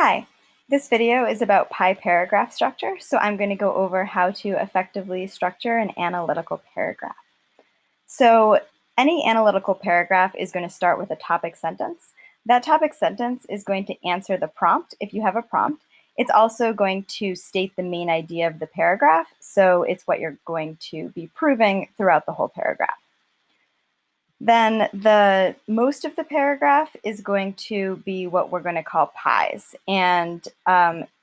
Hi, this video is about pie paragraph structure, so I'm going to go over how to effectively structure an analytical paragraph. So any analytical paragraph is going to start with a topic sentence. That topic sentence is going to answer the prompt if you have a prompt. It's also going to state the main idea of the paragraph, so it's what you're going to be proving throughout the whole paragraph. Then most of the paragraph is going to be what we're going to call pies. And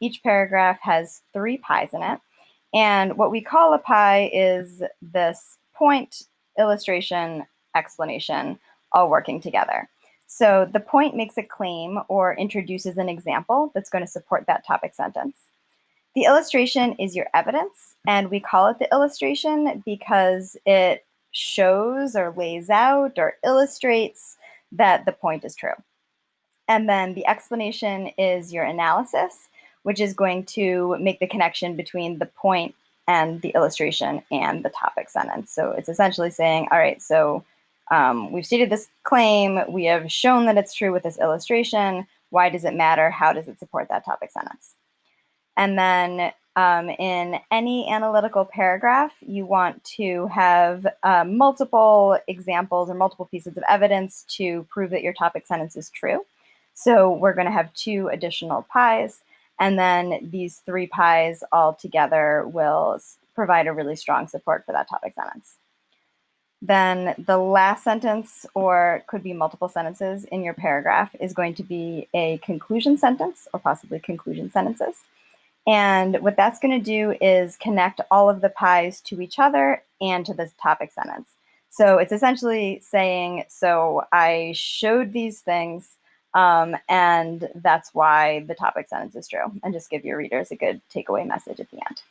each paragraph has 3 pies in it. And what we call a pie is this point, illustration, explanation, all working together. So the point makes a claim or introduces an example that's going to support that topic sentence. The illustration is your evidence, and we call it the illustration because it shows or lays out or illustrates that the point is true. And then the explanation is your analysis, which is going to make the connection between the point and the illustration and the topic sentence. So it's essentially saying, all right, so we've stated this claim, we have shown that it's true with this illustration. Why does it matter? How does it support that topic sentence? And then in any analytical paragraph, you want to have multiple examples or multiple pieces of evidence to prove that your topic sentence is true. So we're going to have 2 additional pies, and then these 3 pies all together will provide a really strong support for that topic sentence. Then the last sentence, or could be multiple sentences in your paragraph, is going to be a conclusion sentence or possibly conclusion sentences. And what that's going to do is connect all of the pies to each other and to this topic sentence. So it's essentially saying, so I showed these things, and that's why the topic sentence is true, and just give your readers a good takeaway message at the end.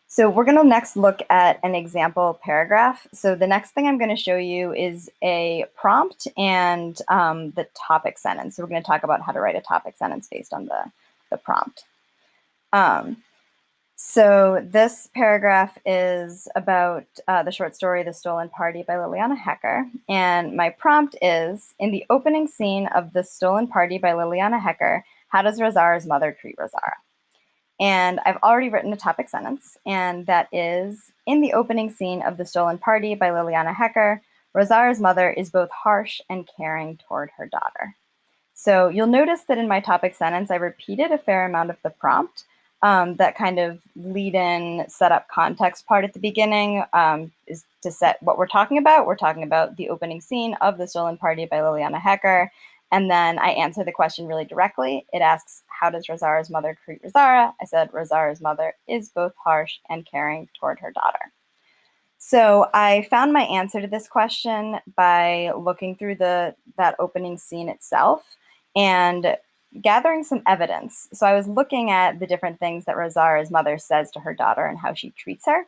So we're going to next look at an example paragraph. So the next thing I'm going to show you is a prompt and the topic sentence. So we're going to talk about how to write a topic sentence based on the prompt. So this paragraph is about the short story, The Stolen Party by Liliana Hecker. And my prompt is, in the opening scene of The Stolen Party by Liliana Hecker, how does Razara's mother treat Razara? And I've already written a topic sentence, and that is, in the opening scene of The Stolen Party by Liliana Hecker, Razara's mother is both harsh and caring toward her daughter. So you'll notice that in my topic sentence, I repeated a fair amount of the prompt. That kind of lead-in, set-up context part at the beginning is to set what we're talking about. We're talking about the opening scene of The Stolen Party by Liliana Hecker. And then I answer the question really directly. It asks, how does Razara's mother treat Razara? I said, Razara's mother is both harsh and caring toward her daughter. So I found my answer to this question by looking through that opening scene itself and gathering some evidence. So I was looking at the different things that Razara's mother says to her daughter and how she treats her.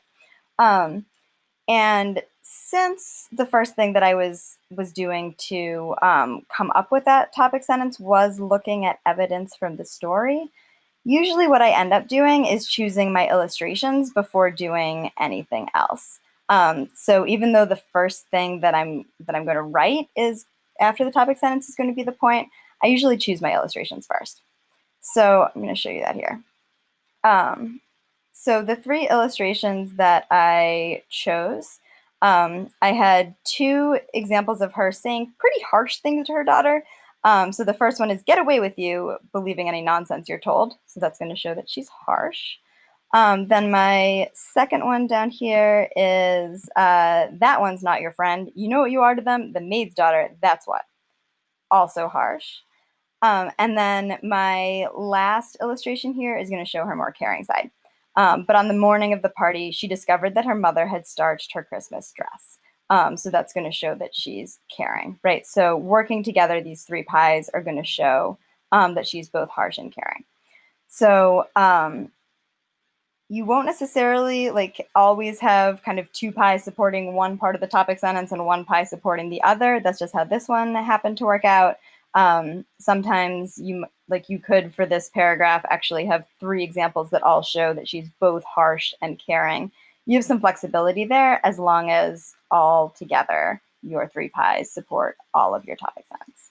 And since the first thing that I was doing to come up with that topic sentence was looking at evidence from the story, usually what I end up doing is choosing my illustrations before doing anything else. So even though the first thing that I'm going to write is after the topic sentence is going to be the point, I usually choose my illustrations first. So I'm going to show you that here. So the 3 illustrations that I chose, I had 2 examples of her saying pretty harsh things to her daughter. So the first one is, get away with you, believing any nonsense you're told. So that's going to show that she's harsh. Then my second one down here is, that one's not your friend. You know what you are to them, the maid's daughter, that's what. Also harsh. And then my last illustration here is going to show her more caring side. But on the morning of the party, she discovered that her mother had starched her Christmas dress. So that's going to show that she's caring, right? So working together, these 3 pies are going to show that she's both harsh and caring. So you won't necessarily always have kind of 2 pies supporting one part of the topic sentence and 1 pie supporting the other. That's just how this one happened to work out. Sometimes you could, for this paragraph, actually have 3 examples that all show that she's both harsh and caring. You have some flexibility there as long as all together your 3 pies support all of your topic sentence.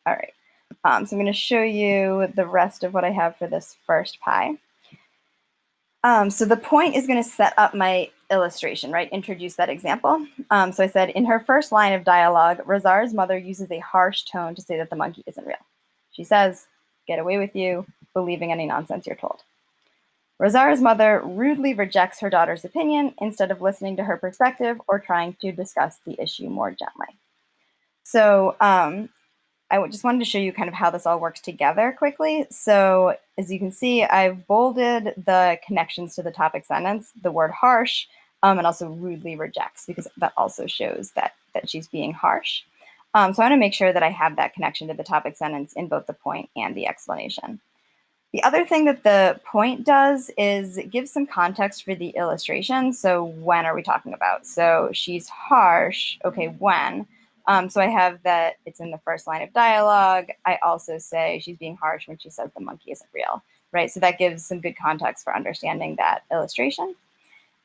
All right. So I'm going to show you the rest of what I have for this first pi. So the point is going to set up my illustration, right? Introduce that example. So I said, in her first line of dialogue, Razar's mother uses a harsh tone to say that the monkey isn't real. She says, "Get away with you, believing any nonsense you're told." Razar's mother rudely rejects her daughter's opinion instead of listening to her perspective or trying to discuss the issue more gently. So I just wanted to show you kind of how this all works together quickly. So as you can see, I've bolded the connections to the topic sentence, the word harsh, and also rudely rejects, because that also shows that she's being harsh. So I want to make sure that I have that connection to the topic sentence in both the point and the explanation. The other thing that the point does is give some context for the illustration. So when are we talking about? So she's harsh. Okay, when? So I have that it's in the first line of dialogue. I also say she's being harsh when she says the monkey isn't real, right? So that gives some good context for understanding that illustration.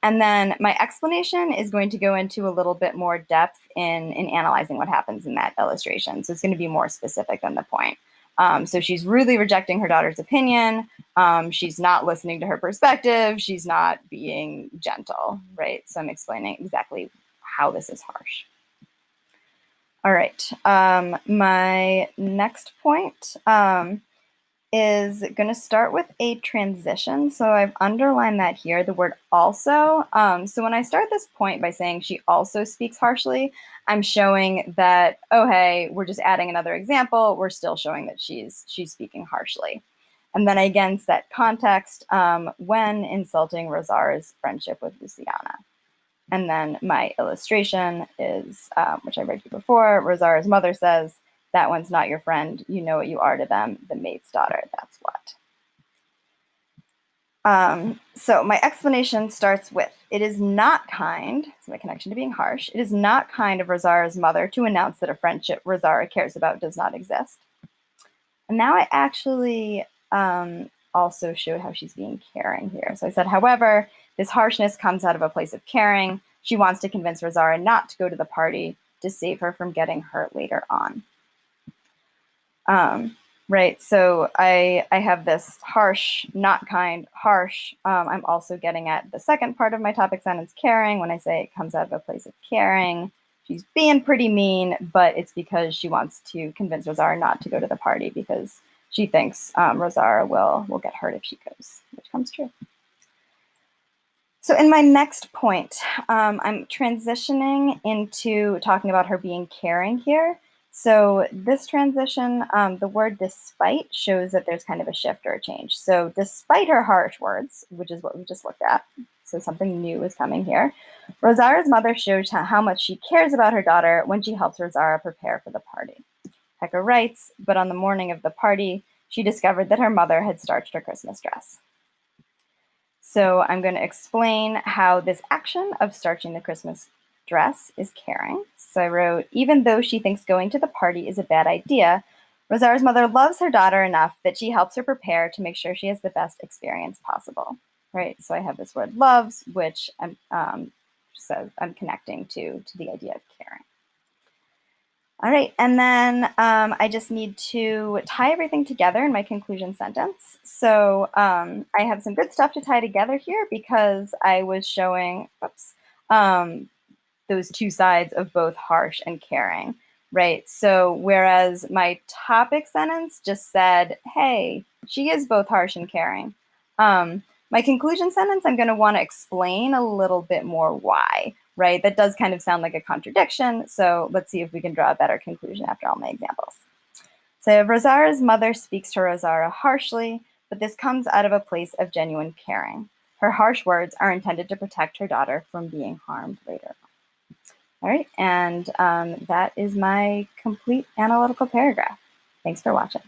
And then my explanation is going to go into a little bit more depth in analyzing what happens in that illustration. So it's going to be more specific than the point. So she's rudely rejecting her daughter's opinion. She's not listening to her perspective. She's not being gentle, right? So I'm explaining exactly how this is harsh. All right, my next point is going to start with a transition. So I've underlined that here, the word also. So when I start this point by saying she also speaks harshly, I'm showing that, oh, hey, we're just adding another example. We're still showing that she's speaking harshly. And then I again set context when insulting Razar's friendship with Luciana. And then my illustration is, which I read you before, Razar's mother says, "That one's not your friend. You know what you are to them, the maid's daughter, that's what." So my explanation starts with, it is not kind, so my connection to being harsh, it is not kind of Razar's mother to announce that a friendship Razara cares about does not exist. And now I actually also showed how she's being caring here. So I said, however, this harshness comes out of a place of caring. She wants to convince Razara not to go to the party to save her from getting hurt later on. Right, so I have this harsh, not kind, harsh. I'm also getting at the second part of my topic sentence, caring, when I say it comes out of a place of caring. She's being pretty mean, but it's because she wants to convince Razara not to go to the party because she thinks Razara will get hurt if she goes, which comes true. So in my next point, I'm transitioning into talking about her being caring here. So this transition, the word despite shows that there's kind of a shift or a change. So despite her harsh words, which is what we just looked at, so something new is coming here, Razara's mother shows how much she cares about her daughter when she helps Razara prepare for the party. Pekka writes, but on the morning of the party, she discovered that her mother had starched her Christmas dress. So I'm going to explain how this action of starching the Christmas dress is caring. So I wrote, even though she thinks going to the party is a bad idea, Razara's mother loves her daughter enough that she helps her prepare to make sure she has the best experience possible. Right, so I have this word loves, which I'm connecting to the idea of caring. All right, and then I just need to tie everything together in my conclusion sentence. So I have some good stuff to tie together here because I was showing, those two sides of both harsh and caring, right? So whereas my topic sentence just said, hey, she is both harsh and caring. My conclusion sentence, I'm going to want to explain a little bit more why, right? That does kind of sound like a contradiction. So let's see if we can draw a better conclusion after all my examples. So Razara's mother speaks to Razara harshly, but this comes out of a place of genuine caring. Her harsh words are intended to protect her daughter from being harmed later. All right, and that is my complete analytical paragraph. Thanks for watching.